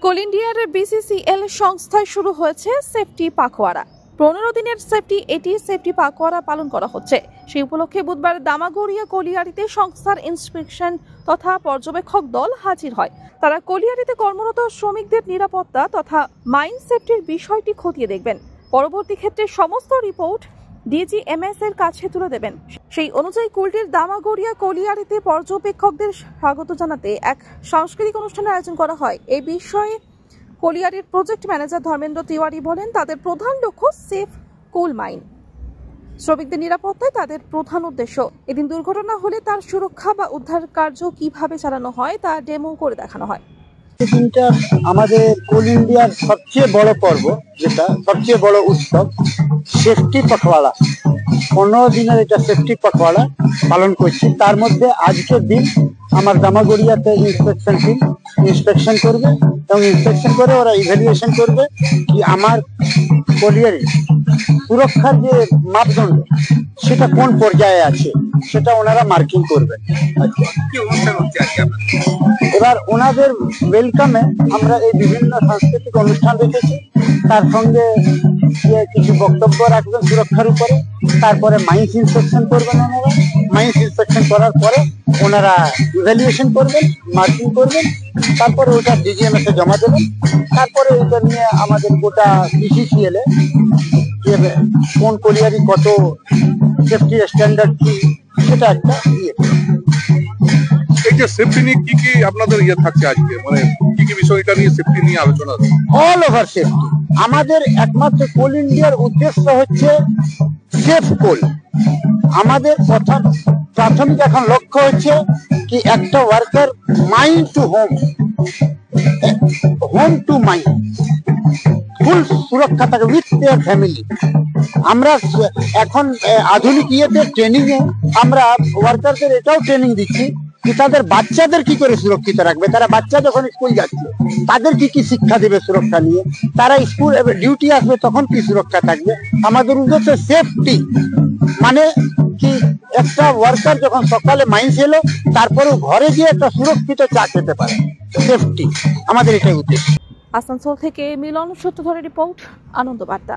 কোল ইন্ডিয়ার বিসিসিএল সংস্থায় শুরু হয়েছে সেফটি পাখওয়ারা। 15 দিনের সেফটি পাখওয়ারা পালন করা হচ্ছে। সেই উপলক্ষে বুধবার দামাগড়িয়া কলিয়ারিতে সংস্থার ইন্সপেকশন তথা পর্যবেক্ষক দল হাজির হয়। তারা কলিয়ারিতে কর্মরত শ্রমিকদের নিরাপত্তা তথা মাইন সেফটির বিষয়টি খতিয়ে দেখবেন। পরবর্তী ক্ষেত্রে সমস্ত রিপোর্ট ডিজিএমএস এর কাছে তুলে দেবেন। সেই অনুযায়ী কুলটির দামাগড়িয়া কলিয়ারিতে পর্যবেক্ষকদের স্বাগত জানাতে এক সাংস্কৃতিক অনুষ্ঠানের আয়োজন করা হয়। এই বিষয়ে কলিয়ারির প্রজেক্ট ম্যানেজার ধর্মেন্দ্র তিওয়ারি বলেন, তাদের প্রধান লক্ষ্য সেফ কোল মাইন। শ্রমিকদের নিরাপত্তায় তাদের প্রধান উদ্দেশ্য। এদিন দুর্ঘটনা হলে তার সুরক্ষা বা উদ্ধার কার্য কিভাবে চালানো হয় তা ডেমো করে দেখানো হয়। দিনটা আমাদের কোল ইন্ডিয়ার সবচেয়ে বড় পর্ব, যেটা সবচেয়ে বড় উৎসব, সেফটি পাখওয়াড়া। 15 দিনের এটা সেফটি পাখওয়াড়া পালন করছি। তার মধ্যে আজকের দিন আমার দামাগড়িয়াতে ইন্সপেকশন করবে এবং ইন্সপেকশন করে ওরা ইভ্যালুয়েশন করবে কি আমার কলিয়ারি সুরক্ষার যে মাপদণ্ড সেটা কোন পর্যায়ে আছে, সেটা ওনারা মার্কিং করবেন। এবার ওনাদের ওয়েলকামে আমরা এই বিভিন্ন সাংস্কৃতিক অনুষ্ঠান রেখেছি। তার সঙ্গে কিছু বক্তব্য রাখবেন সুরক্ষার উপরে। তারপরে মাইন্স ইন্সপেকশন করবেন ওনারা। মাইন্স ইন্সপেকশন করার পরে ওনারা ইভ্যালুয়েশন করবেন, মার্কিং করবেন। তারপরে ওটা ডিজিএমএস এ জমা দেবেন। তারপরে ওটা নিয়ে আমাদের গোটা বিসিসিএল এ কোন কলিয়ারি কত সেফটি স্ট্যান্ডার্ড কি সেটা একটা দিয়ে। এই যে সেফটি নিয়ে কি কি আপনাদের থাকছে আজকে, মানে কি কি বিষয়টা নিয়ে সেফটি নিয়ে আলোচনা? All over safety. আমাদের একমাত্র কোল ইন্ডিয়ার উদ্দেশ্য হচ্ছে সেফ কোল। আমাদের প্রাথমিক এখন লক্ষ্য হচ্ছে কি একটা worker mind to home, home to mind full সুরক্ষা থাকে উইথ দেয়ার ফ্যামিলি। আমরা এখন আধুনিক ট্রেনিং এ আমরা ওয়ার্কারদের এটাও ট্রেনিং দিচ্ছি কি তাদের বাচ্চাদের কি করে সুরক্ষিত রাখবে। তারা বাচ্চা যখন স্কুল যাচ্ছে তাদের কি কি শিক্ষা দেবে সুরক্ষা নিয়ে, তারা স্কুল ডিউটি আসবে তখন কি সুরক্ষা থাকবে। আমাদের উদ্দেশ্য সেফটি, মানে কি একটা ওয়ার্কার যখন সকালে মাইন্স এলো তারপরেও ঘরে গিয়ে একটা সুরক্ষিত চা খেতে পারে। সেফটি আমাদের এটাই উদ্দেশ্য। আসানসোল থেকে মিলন সূত্রধরের রিপোর্ট, আনন্দ বার্তা।